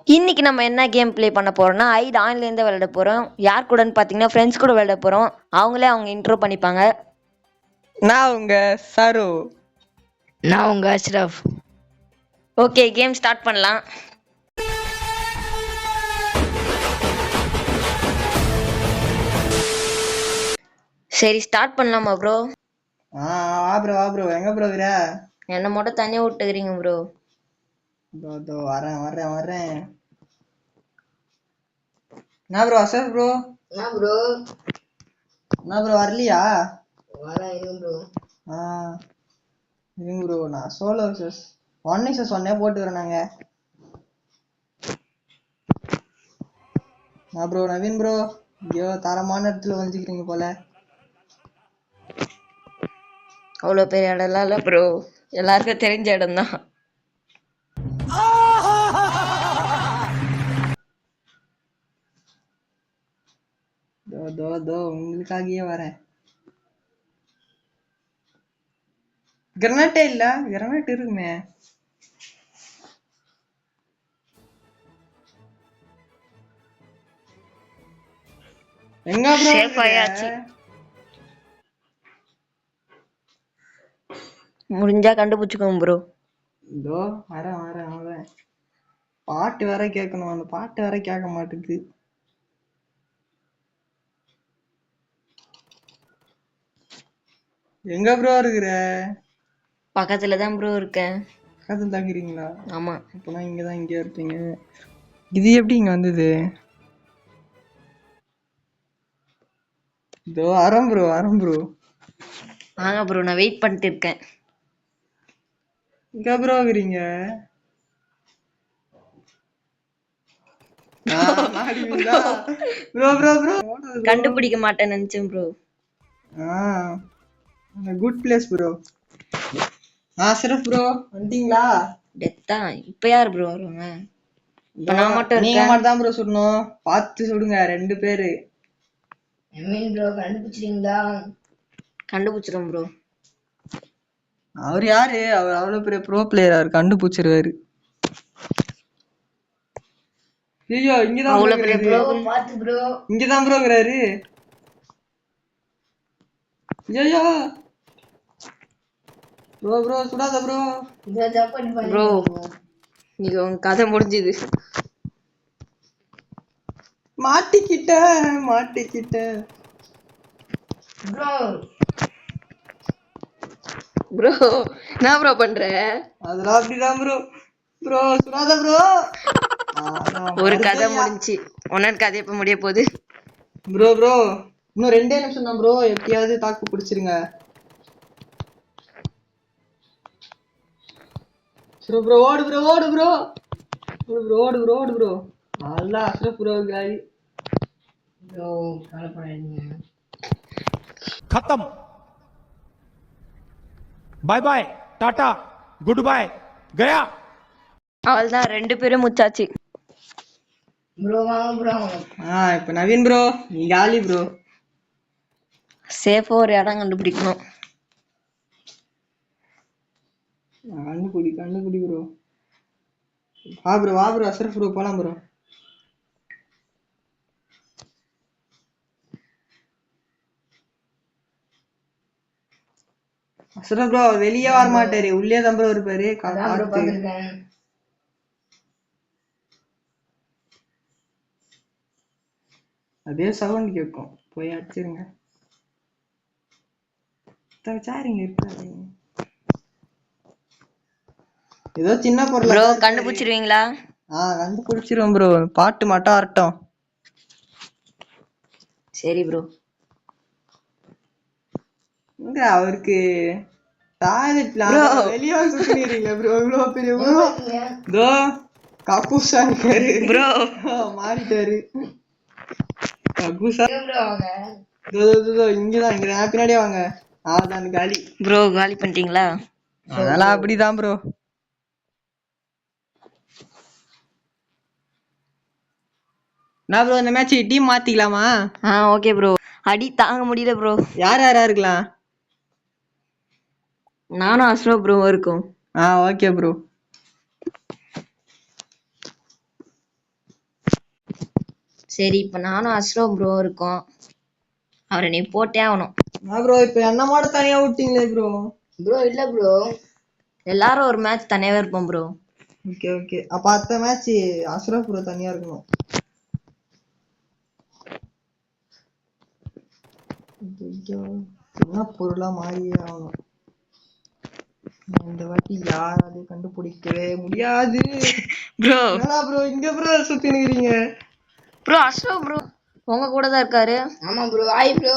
இன்னைக்கு நம்ம என்ன கேம் ப்ளே பண்ண போறோம்னா ஐட் ஆன்லைன்ல விளையாட போறோம். யார் கூடன்னு பாத்தீங்கன்னா ஃப்ரெண்ட்ஸ் கூட விளையாட போறோம். அவங்களே அவங்க இன்ட்ரோ பண்ணிப்பாங்க. நான் உங்க சரு. நான் உங்க அஷ்ரஃப். ஓகே, கேம் ஸ்டார்ட் பண்ணலாம். சரி, ஸ்டார்ட் பண்ணலாமா ப்ரோ? வா ப்ரோ எங்க ப்ரோ இருக்கற? என்ன மட்டும் தனியா விட்டுக்கிறீங்க ப்ரோ. தோ வரேன். என்ன ப்ரோ அசர் ப்ரோ? என்ன ப்ரோ வரலையா? இருங்க ப்ரோ. இருங்க ப்ரோ, நான் சோலோ வர்சஸ் 1 போட்டுக்கிறேன். நாங்க நான் ப்ரோ நவீன் ப்ரோ. ஐயோ, தரமான இடத்துல வந்துக்கிறீங்க போல. அவ்வளோ பெரிய இடம்லாம் இல்லை ப்ரோ, எல்லாருக்கும் தெரிஞ்ச இடம் தான். தோ உங்களுக்காகவே வரேன். கிரனேட்டே இல்ல, கிரனேட் இருக்குமே. எங்க ப்ரோ சேஃப் ஆயாச்சு. முடிஞ்சா கண்டுபிடிச்சுக்கோங்க ப்ரோ. இதோ வரேன். பாட்டு வேற கேட்கணும், அந்த பாட்டு வேற கேட்க மாட்டேங்குது. எங்க ப்ரோ இருக்கிற? பக்கத்துல தான் ப்ரோ இருக்கேன். பக்கத்துல தாங்கிறீங்களா? ஆமா. அப்பனா இங்க இருப்பீங்க. இது எப்படி இங்க வந்தது? இதோ வரம் ப்ரோ. வாங்க ப்ரோ, நான் வெயிட் பண்ணிட்டு இருக்கேன். எங்க ப்ரோ இருக்கிறீங்க? கண்டுபிடிக்க மாட்டேன்னு நினைச்சேன் bro. Good place bro. Ashraf bro வந்துட்டீங்களா? டெத்தா? இப்ப யார் ப்ரோ வருவாங்க? நான் மட்டும் நீங்க மட்டும் தான் ப்ரோ சுடணும். பார்த்து சுடுங்க 2 பேரு. எம்மின் ப்ரோ கண்டுபிடிச்சிட்டீங்களா? கண்டுபிடிச்சிடும் ப்ரோ. அவர் யாரு? அவர் அவ்வளவு பெரிய ப்ரோ பிளேயர், அவர் கண்டுபிடிச்சிருவாரு. ஐயோ, இங்கதான் அவ்வளவு பெரிய ப்ரோ. பார்த்து ப்ரோ. இங்கதான் ப்ரோ இருக்கிறாரு. ஐயோ ப்ரோ சுடாத ப்ரோ. ப்ரோ நீங்க உங்க கதை முடிஞ்சுது. மாட்டிக்கிட்ட ப்ரோ ப்ரோ என்ன ப்ரோ பண்ற? அதெல்லாம் அப்படிதான் ப்ரோ சுடாத ப்ரோ. ஒரு கதை முடிஞ்சு, உன்னோட கதை எப்ப முடிய போகுது? ப்ரோ இன்னும் 2 நிமிஷம் தான் ப்ரோ. எப்படியாவது தாக்கு பிடிச்சிருங்க ப்ரோ. ஓடு ப்ரோ. நல்லா அஷ்ரஃப் ப்ரோ காய். ப்ரோ கவலை பண்ணாதீங்க. खत्म। Bye bye tata goodbye गया। அவள்தான் 2 பேரும் முச்சாச்சு. ப்ரோ வாங்க ப்ரோ. இப்ப நவீன் ப்ரோ நீங்க ஆலி ப்ரோ. சேஃபா ஒரு இடம் கண்டுபிடிக்கணும். கண்டுபிடி ப்ரோ. வா ப்ரோ அஷ்ரஃப் ப்ரோ போலாம் ப்ரோ. அஷ்ரஃப் ப்ரோ வெளியே வர மாட்டாரு, உள்ளே தான் ப்ரோ இருப்பாரு. அதே சவுண்ட் கேட்கும், போய் அடிச்சிருங்க. சாரிங்க இருக்காரு. ஏதோ சின்ன பொருள் ப்ரோ கண்டுபிடிச்சிருவீங்களா? கண்டுபிடிச்சிருவோம் ப்ரோ. பாட்டு மட்டும் அரட்டும். சரி ப்ரோ. இங்க அவருக்கு வெளியே சுத்தினீங்களா ப்ரோ? இவ்வளவு பெரிய ப்ரோ கக்கூசா இருக்காரு ப்ரோ. மாறிட்டாரு. கக்கூசா இங்கதான் பின்னாடியே வாங்க. அதான் காலி ப்ரோ. காலி பண்ணிட்டீங்களா? அதெல்லாம் அப்படிதான் ப்ரோ. நான் ப்ரோ இந்த மேட்ச் டீம் மாத்திக்கலாமா? Okay bro. அடி தாங்க முடியல ப்ரோ. யார் இருக்கலாம்? நானும் அஷ்ரஃப் ப்ரோ இருக்கும். Okay bro. சரி இப்ப நானும் அஸ்ரம் ப்ரோ இருக்கோம், அவரை நீ போட்டே ஆகணும். ப்ரோ இப்ப என்ன மட்டும் தனியா விட்டீங்களே ப்ரோ. ப்ரோ இல்ல ப்ரோ. எல்லாரும் ஒரு மேட்ச் தனியாவே இருப்போம் ப்ரோ. ஓகே ஓகே, அப்ப அடுத்த மேட்ச் அஸ்ரப் ப்ரோ தனியா இருக்கணும். ஐயோ, என்ன பொருளா மாறியே ஆகணும். இந்த வாட்டி யாராலையும் கண்டுபிடிக்கவே முடியாது. ப்ரோ ப்ரோ இங்க ப்ரோ சுத்தி நிக்கிறீங்க. ப்ரோ அஸ்ரம் ப்ரோ உங்க கூட தான் இருக்காரு. ஆமா ப்ரோ. Hi bro.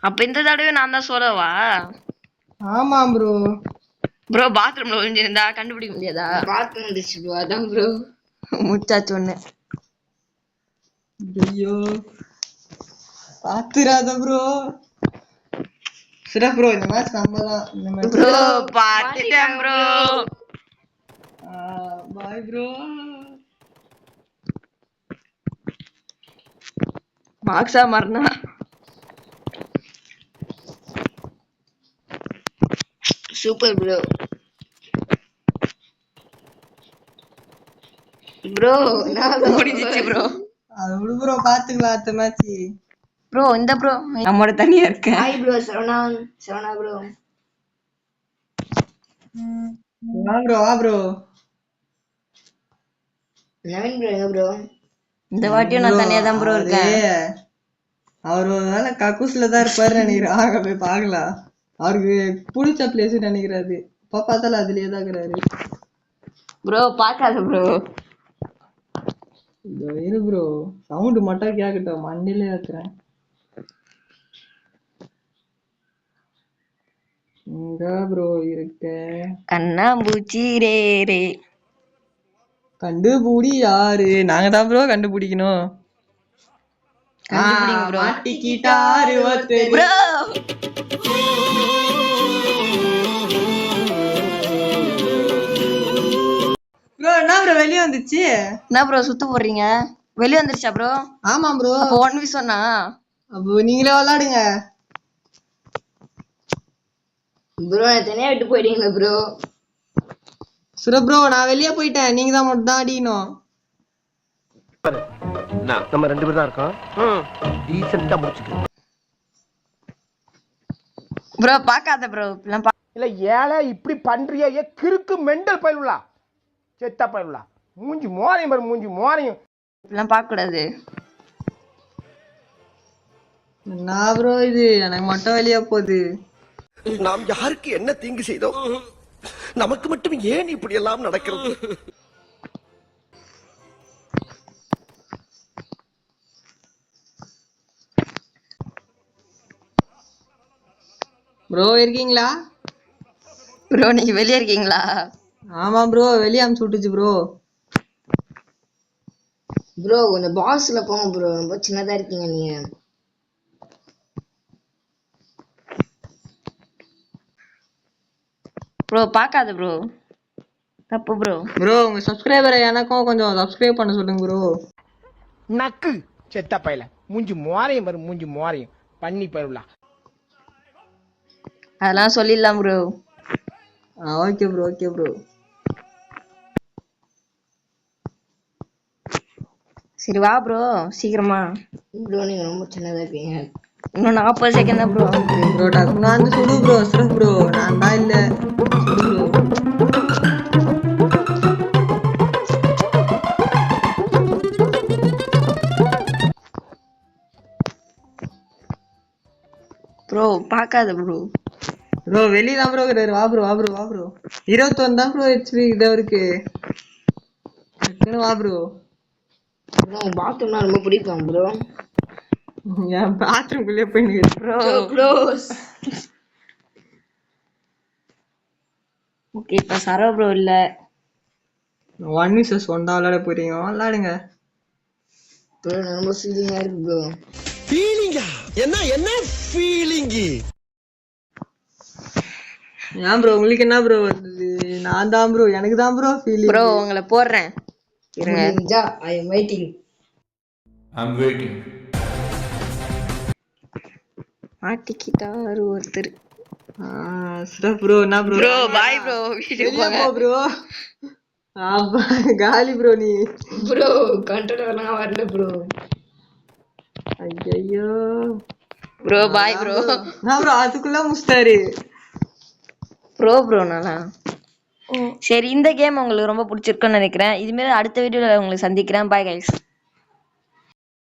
அப்ப இந்த தடவை நான் தான் சொல்லவா? ஆமா ப்ரோ. ப்ரோ பாத்ரூம்ல ஒளிஞ்சிருந்தா கண்டுபிடிக்க முடியாதா? பார்த்து வந்துச்சு ப்ரோ, அதான் ப்ரோ. முச்சாச்சு ஒண்ணு. ஐயோ பாத்துறாத ப்ரோ. சரி ப்ரோ இந்த மேட்ச் நம்ம தான். இந்த மேட்ச் ப்ரோ பாத்துட்டேன் ப்ரோ. Bye bro. மார்க்ஸா மாறினா சூப்பர் ப்ரோ. ப்ரோ நான் முடிஞ்சிச்சு ப்ரோ. அது விடு ப்ரோ, பாத்துக்கலாம் அடுத்த மேட்ச். ப்ரோ இந்த ப்ரோ நம்மோட தனியா இருக்கேன். Hi bro. சரவணா ப்ரோ. வா ப்ரோ. நவீன் ப்ரோ எங்க ப்ரோ? இந்த வாட்டியும் நான் தனியா தான் ப்ரோ இருக்கேன். அவரு வேலை கக்கூஸ்ல தான் இருப்பாரு நினைக்கிறேன். ஆக போய் பாக்கலாம். அவருக்கு பிடிச்ச பிளேஸ் நினைக்கிறாரு. இப்ப பார்த்தாலும் அதுலயே தான் இருக்கிறாரு. ப்ரோ பாக்காத ப்ரோ. இரு ப்ரோ, சவுண்ட் மட்டும் கேட்கட்டும், மண்டில இருக்கிறேன். இங்க ப்ரோ இருக்க. கண்ணாம்பூச்சி ரே ரே. கண்டுபிடி யாரு? நாங்க தான் ப்ரோ கண்டுபிடிக்கணும். கண்டுபிடிங்க ப்ரோ. மாட்டிக்கிட்டாரு ஒருத்தர். ப்ரோ ப்ரோ என்ன ப்ரோ வெளிய வந்துச்சு? என்ன ப்ரோ சுத்து போடுறீங்க? வெளிய வந்துருச்சா ப்ரோ? ஆமா ப்ரோ. அப்போ 1v சொன்னா அப்போ நீங்களே விளையாடுங்க. ப்ரோ நான் தனியா விட்டு போயிட்டீங்களா ப்ரோ? சுர ப்ரோ நான் வெளியே போயிட்டேன், நீங்க தான் மட்டும் தான் அடிக்கணும். நம்ம 2 பேர் தான் இருக்கோம். டீசென்ட்டா முடிச்சுக்கலாம். ப்ரோ பாக்காத ப்ரோ. இல்ல ஏழை இப்படி பண்றியே, ஏ கிறுக்கு மெண்டல் பயிலுலா, செத்த பயிலுலா, மூஞ்சி மோரையும் பாரு, மூஞ்சி மோரையும். இப்பெல்லாம் பார்க்க கூடாது. என்ன ப்ரோ இது, எனக்கு மட்டும் வெளியே போகுது. நாம் யாருக்கு என்ன தீங்கு செய்தோம்? நமக்கு மட்டும் ஏன் இப்படி எல்லாம் நடக்கிறது? ப்ரோ இருக்கீங்களா? ப்ரோ நீங்க வெளியே இருக்கீங்களா? ஆமா ப்ரோ, வெளியே அமுச்சு விட்டுச்சு ப்ரோ. ப்ரோ கொஞ்சம் பாக்ஸ்ல போங்க ப்ரோ, ரொம்ப சின்னதா இருக்கீங்க நீங்க. ப்ரோ பாக்காத ப்ரோ, தப்பு ப்ரோ. ப்ரோ உங்க சப்ஸ்கிரைபரை எனக்கும் கொஞ்சம் சப்ஸ்கிரைப் பண்ண சொல்லுங்க ப்ரோ. நக்கு செத்த பயில, மூஞ்சி மோரையும் பாரு, மூஞ்சி மோரையும் பண்ணி பயிலுலா. அதெல்லாம் சொல்லிடலாம் bro. Okay bro okay bro. சரி வா ப்ரோ சீக்கிரமா. ப்ரோ நீங்க ரொம்ப சின்னதா இருக்கீங்க. இன்னும் 40 செகண்ட் தான் ப்ரோ. ப்ரோ டக்குனு வந்து சுடு ப்ரோ. சுடு ப்ரோ, நான் தான் இல்ல. சுடு ப்ரோ. ப்ரோ பாக்காத ப்ரோ. ப்ரோ வெளியே தான் ப்ரோ இருக்கிறாரு. வா ப்ரோ வா ப்ரோ வா ப்ரோ. 21 தான் ப்ரோ ஹெச்பி இதோ இருக்கு. டக்குனு வா ப்ரோ. ப்ரோ பாத்ரூம்னா ரொம்ப பிடிக்கும் ப்ரோ. என் பாத்ரூம்குள்ளே போய் நிக்கிறேன். ப்ரோ ப்ரோ ஓகே இப்ப சரோ ப்ரோ இல்ல. 1 vs 1 தான் விளையாட போறீங்க, விளையாடுங்க. ப்ரோ ரொம்ப ஃபீலிங்கா இருக்கு ப்ரோ. ஃபீலிங்கா? என்ன ஃபீலிங்? ஏன் ப்ரோ உங்களுக்கு என்ன ப்ரோ வந்தது? நான் தான் ப்ரோ, எனக்கு தான் ப்ரோ ஃபீலிங். ப்ரோ உங்களை போடுறேன் இருங்க. முடிஞ்சா I am waiting. I'm waiting. மாட்டிக்கிட்டாரு ஒருத்தர். ப்ரோ என்ன ப்ரோ? ப்ரோ பாய் ப்ரோ, வீட்டுக்கு வெளியே போங்க. போ ப்ரோ. ஆமா காலி ப்ரோ நீ. ப்ரோ கண்ட்ரோலர்லாம் வரல ப்ரோ. ஐயோ ப்ரோ பாய் ப்ரோ. நான் ப்ரோ அதுக்குள்ள முடிச்சிட்டாரு. ப்ரோ நானா. சரி, இந்த கேம் உங்களுக்கு ரொம்ப பிடிச்சிருக்குன்னு நினைக்கிறேன். இதுமாரி அடுத்த வீடியோல உங்களை சந்திக்கிறேன். Bye guys.